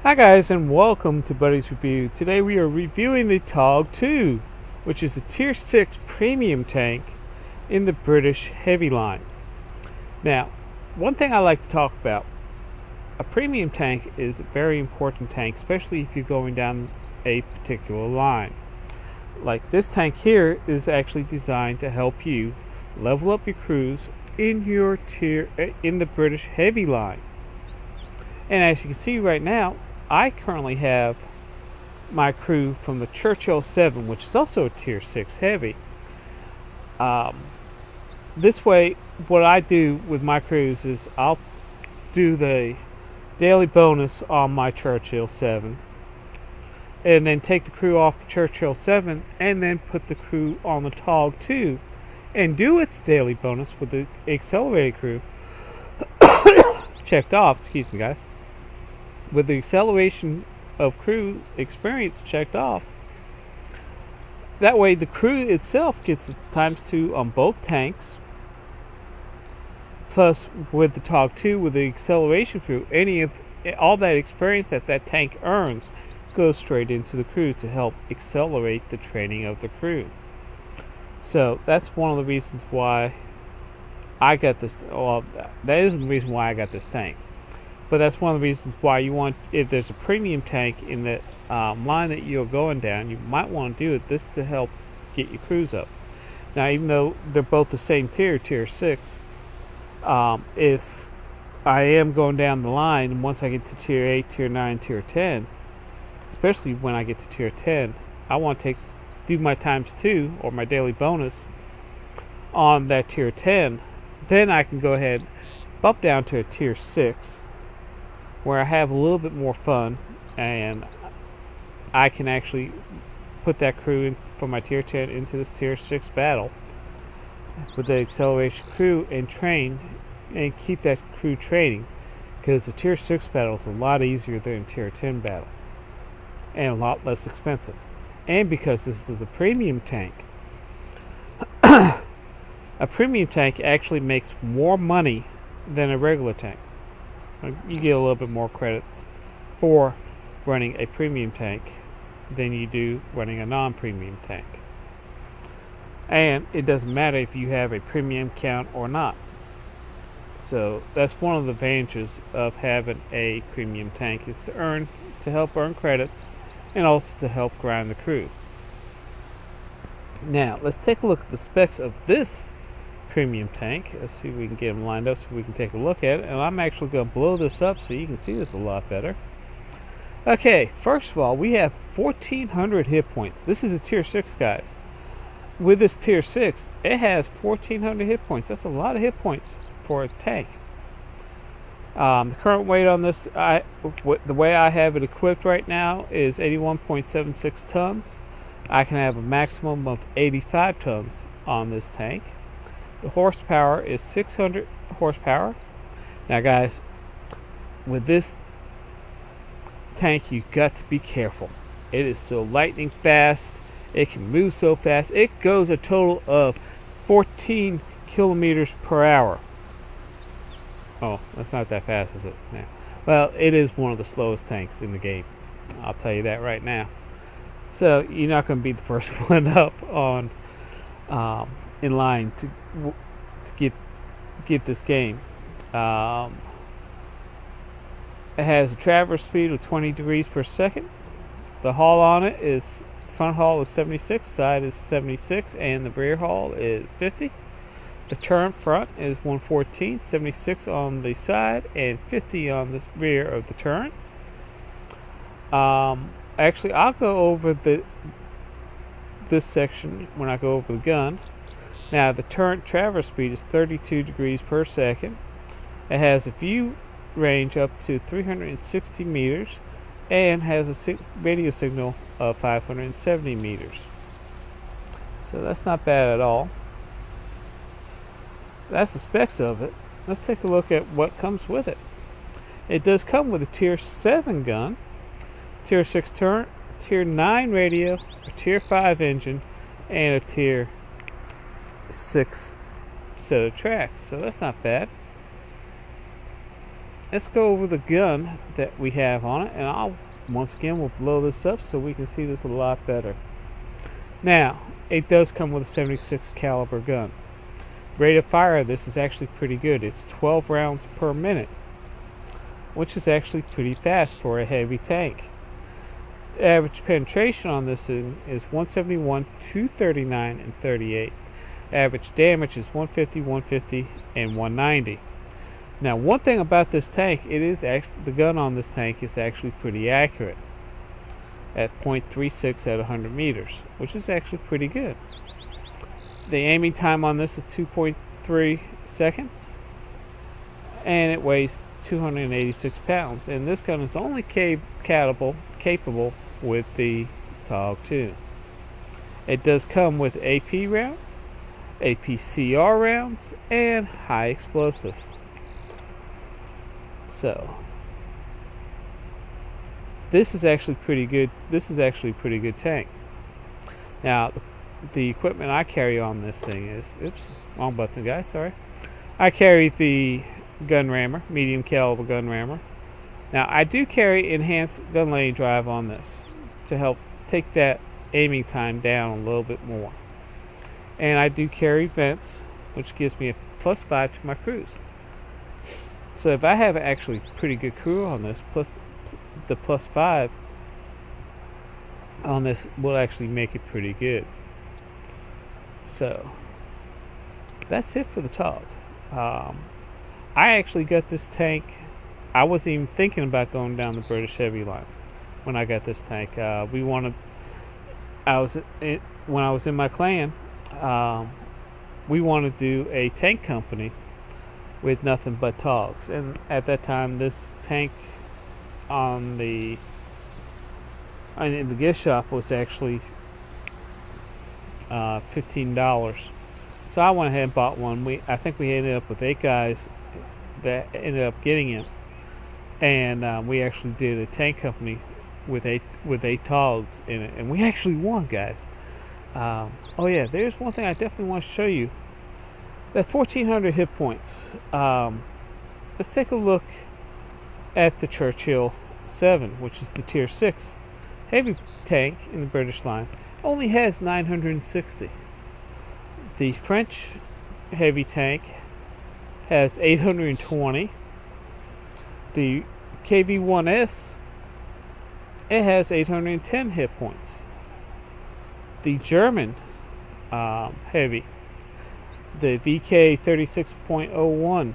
Hi guys, and welcome to Buddy's Review. Today we are reviewing the TOG II, which is a Tier 6 premium tank in the British Heavy line. Now, one thing I like to talk about, a premium tank is a very important tank, especially if you're going down a particular line. Like this tank here is actually designed to help you level up your crews in your in the British Heavy line. And as you can see right now, I currently have my crew from the Churchill 7, which is also a Tier 6 Heavy. This way, what I do with my crews is I'll do the daily bonus on my Churchill 7, and then take the crew off the Churchill 7, and then put the crew on the TOG II, and do its daily bonus with the accelerated crew checked off. Excuse me, guys. With the acceleration of crew experience checked off. That way the crew itself gets its ×2 on both tanks. Plus with the TOG II, with the acceleration crew, all that experience that tank earns goes straight into the crew to help accelerate the training of the crew. So that's one of the reasons why I got this. Well, that isn't the reason why I got this tank. But that's one of the reasons why you want, if there's a premium tank in the line that you're going down, you might want to do it this to help get your crews up. Now, even though they're both the same tier 6, if I am going down the line, and once I get to tier 8, tier 9, tier 10, especially when I get to tier 10, I want to do my ×2 or my daily bonus on that tier 10. Then I can go ahead, bump down to a tier 6. Where I have a little bit more fun, and I can actually put that crew in from my tier 10 into this tier 6 battle with the acceleration crew and train and keep that crew training, because the tier 6 battle is a lot easier than a tier 10 battle and a lot less expensive, and because this is a premium tank. A premium tank actually makes more money than a regular tank. You get a little bit more credits for running a premium tank than you do running a non-premium tank. And it doesn't matter if you have a premium count or not. So that's one of the advantages of having a premium tank, is to help earn credits and also to help grind the crew. Now let's take a look at the specs of this premium tank. Let's see if we can get them lined up so we can take a look at it, and I'm actually going to blow this up so you can see this a lot better. Okay, first of all, we have 1400 hit points. This is a tier 6, guys. With this tier 6, it has 1400 hit points. That's a lot of hit points for a tank. The current weight on this, the way I have it equipped right now, is 81.76 tons. I can have a maximum of 85 tons on this tank. The horsepower is 600 horsepower. Now guys, with this tank you've got to be careful. It is so lightning fast. It can move so fast. It goes a total of 14 kilometers per hour. Oh, that's not that fast, is it? Yeah. Well, it is one of the slowest tanks in the game. I'll tell you that right now. So you're not going to be the first one up on in line to get this game. It has a traverse speed of 20 degrees per second. The haul on it is, front haul is 76, side is 76, and the rear haul is 50. The turn front is 114, 76 on the side, and 50 on the rear of the turn. Actually, I'll go over this section when I go over the gun. Now, the turret traverse speed is 32 degrees per second. It has a view range up to 360 meters and has a radio signal of 570 meters. So that's not bad at all. That's the specs of it. Let's take a look at what comes with it. It does come with a tier 7 gun, tier 6 turret, tier 9 radio, a tier 5 engine, and a tier 6 set of tracks. So that's not bad. let's go over the gun that we have on it, and once again we'll blow this up so we can see this a lot better. Now, it does come with a 76 caliber gun. Rate of fire of this is actually pretty good. It's 12 rounds per minute, which is actually pretty fast for a heavy tank. The average penetration on this thing is 171, 239, and 38. Average damage is 150, 150, and 190. Now, one thing about this tank, the gun on this tank is actually pretty accurate at .36 at 100 meters, which is actually pretty good. The aiming time on this is 2.3 seconds, and it weighs 286 pounds. And this gun is only capable with the TOG II. It does come with AP round, APCR rounds, and high explosive. So this is actually pretty good. This is actually a pretty good tank. Now, the equipment I carry on this thing is, wrong button, guys, sorry. I carry the gun rammer, medium caliber gun rammer. Now, I do carry enhanced gun laying drive on this to help take that aiming time down a little bit more. And I do carry vents, which gives me a +5 to my cruise. So if I have actually pretty good crew on this, plus the +5 on this will actually make it pretty good. So that's it for the TOG. I actually got this tank. I wasn't even thinking about going down the British Heavy line when I got this tank. When I was in my clan, we wanted to do a tank company with nothing but TOGs, and at that time, this tank in the gift shop was actually $15. So I went ahead and bought one. I think we ended up with 8 guys that ended up getting it, and we actually did a tank company with eight TOGs in it, and we actually won, guys. Oh yeah, there's one thing I definitely want to show you. That 1400 hit points. Let's take a look at the Churchill 7, which is the tier 6 heavy tank in the British line. Only has 960. The French heavy tank has 820. The KV-1S, it has 810 hit points. The German heavy, the VK 36.01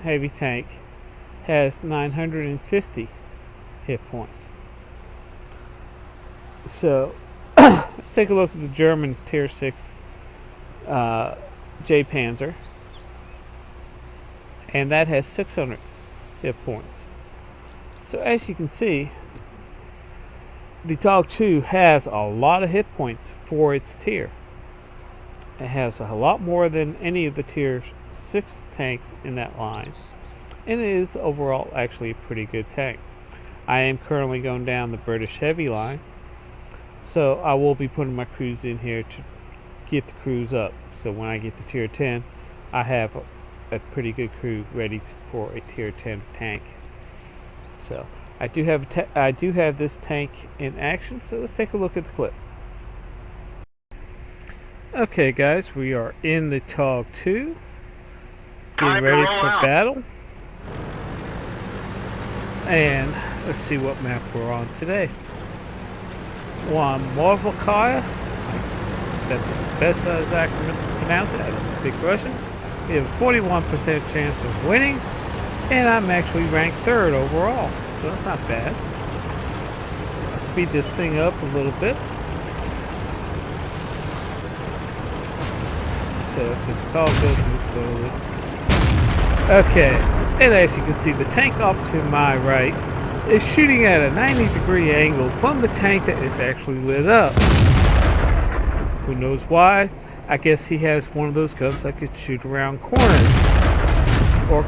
heavy tank, has 950 hit points. So let's take a look at the German tier 6 J Panzer, and that has 600 hit points. So as you can see, the TOG II has a lot of hit points for its tier. It has a lot more than any of the tier 6 tanks in that line, and it is overall actually a pretty good tank. I am currently going down the British Heavy line, so I will be putting my crews in here to get the crews up. So when I get to tier 10, I have a pretty good crew ready for a tier 10 tank. So I do have this tank in action, so let's take a look at the clip. Okay guys, we are in the TOG II, getting ready for battle, and let's see what map we're on today. We're on Morvalkaya. That's the best as I can pronounce it. I don't speak Russian. We have a 41% chance of winning, and I'm actually ranked 3rd overall, so that's not bad. I'll speed this thing up a little bit. So, because the TOG does move slowly. Okay, and as you can see, the tank off to my right is shooting at a 90-degree angle from the tank that is actually lit up. Who knows why? I guess he has one of those guns that could shoot around corners. Or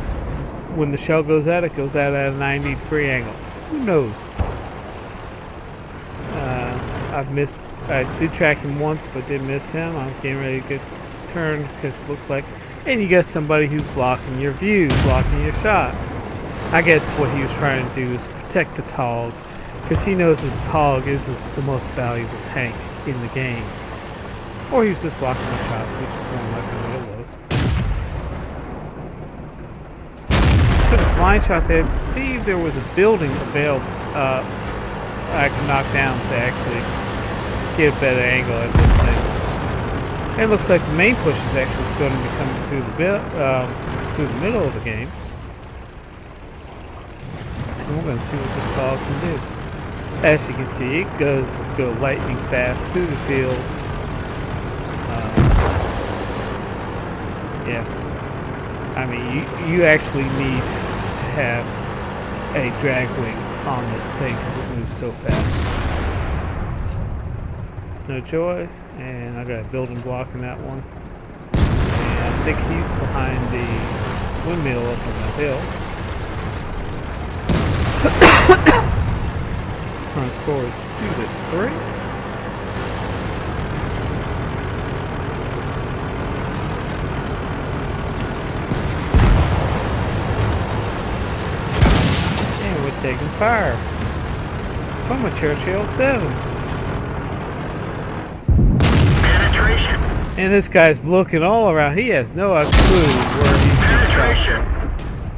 when the shell goes out, it goes out at a 90-degree angle. Who knows? I did track him once, but did miss him. I'm getting ready to get turned because it looks like, and you got somebody who's blocking your views, blocking your shot. I guess what he was trying to do is protect the TOG, because he knows that the TOG is the most valuable tank in the game. Or he was just blocking the shot, which is more likely what it was. Took a blind shot there to see if there was a building available I can knock down to actually get a better angle at this thing. It looks like the main push is actually going to be coming through the middle of the game. And we're going to see what this TOG can do. As you can see, it goes to go lightning fast through the fields. Yeah, I mean, you actually need to have a drag wing on this thing because it moves so fast. No joy, and I got a building block in that one. And I think he's behind the windmill up on the hill. Current score is 2-3. Taking fire from a Churchill 7. Penetration. And this guy's looking all around. He has no clue where he's been shot from.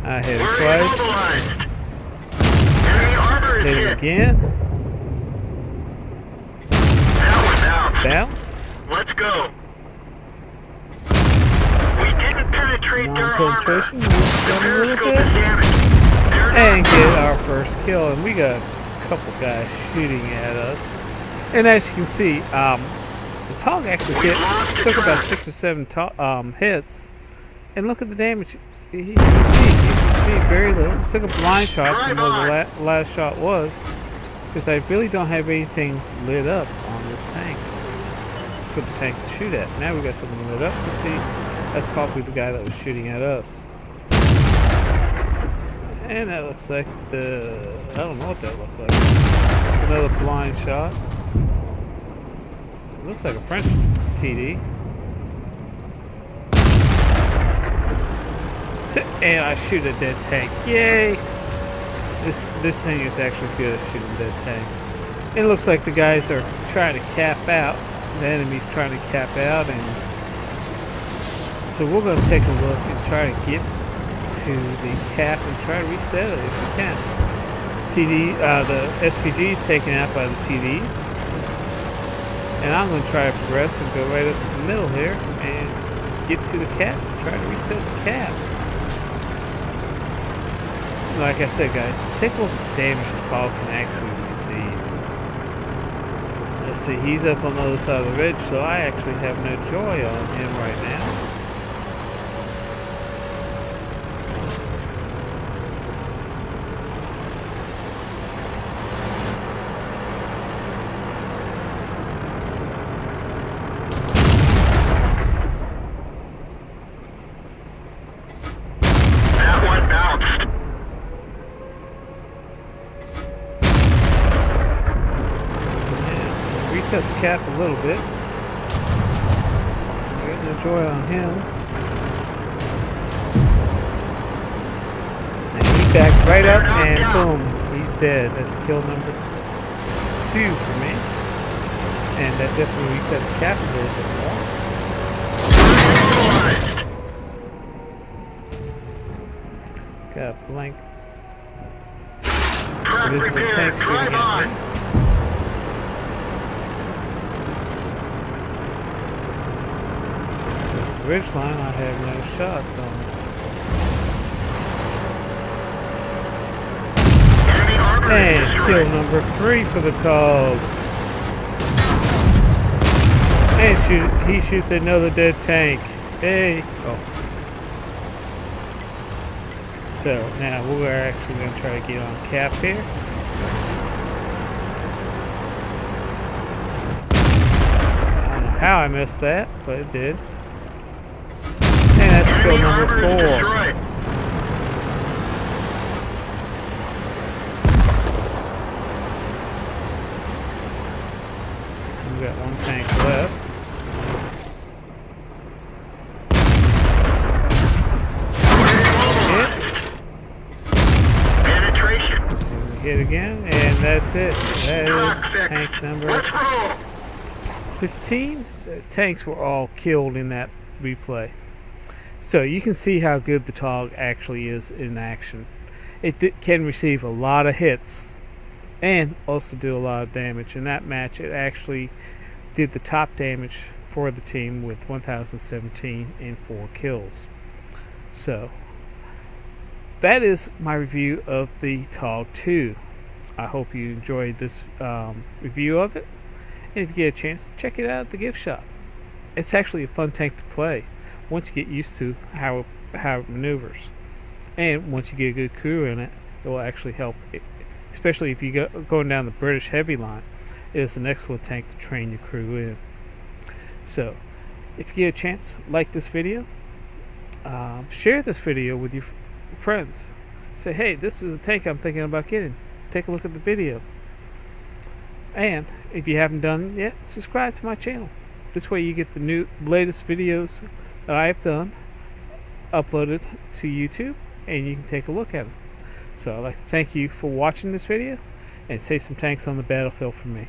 I hit it twice. Enemy armor is hit him hit. again. That one Bounced. Let's go. We didn't penetrate their armor. Penetration. The A little periscope bit. is damaged. And get our first kill. And we got a couple guys shooting at us. And as you can see, the TOG actually took about 6 or 7 hits. And look at the damage. You can see very little. Took a blind shot from where the last shot was. Because I really don't have anything lit up on this tank for the tank to shoot at. Now we got something lit up. Let's see. That's probably the guy that was shooting at us. And that looks like I don't know what that looked like. Another blind shot. It looks like a French TD. And I shoot a dead tank. Yay! This thing is actually good at shooting dead tanks. It looks like the guys are trying to cap out. The enemy's trying to cap out, and so we're going to take a look and try to get to the cap and try to reset it if we can. The SPG is taken out by the TDs, and I'm going to try to progress and go right up to the middle here and get to the cap and try to reset the cap. Like I said, guys, take a look at the damage the TOG can actually receive. Let's see, he's up on the other side of the ridge, so I actually have no joy on him right now. Set the cap a little bit. I got no joy on him. And he backed right up and boom, he's dead. That's kill number 2 for me. And that definitely reset the cap a little bit more. Got a blank. It is the tank shooting at me. Ridgeline, I have no shots on. And kill number 3 for the TOG. And he shoots another dead tank. Hey. Oh. So now we're actually going to try to get on cap here. I don't know how I missed that, but it did. And that's kill number 4. We've got 1 tank left. hit again, and that's it. That Truck is fixed. tank number Let's roll. 15. The tanks were all killed in that replay. So you can see how good the TOG actually is in action. It can receive a lot of hits and also do a lot of damage. In that match, it actually did the top damage for the team with 1,017 and 4 kills. So that is my review of the TOG II. I hope you enjoyed this review of it. And if you get a chance, check it out at the gift shop. It's actually a fun tank to play once you get used to how it maneuvers. And once you get a good crew in it, it will actually help. Especially if you go going down the British heavy line, it is an excellent tank to train your crew in. So, if you get a chance, like this video, share this video with your friends. Say, hey, this is a tank I'm thinking about getting. Take a look at the video. And if you haven't done it yet, subscribe to my channel. This way you get the latest videos that I've done uploaded to YouTube, and you can take a look at them. So I'd like to thank you for watching this video, and save some tanks on the battlefield for me.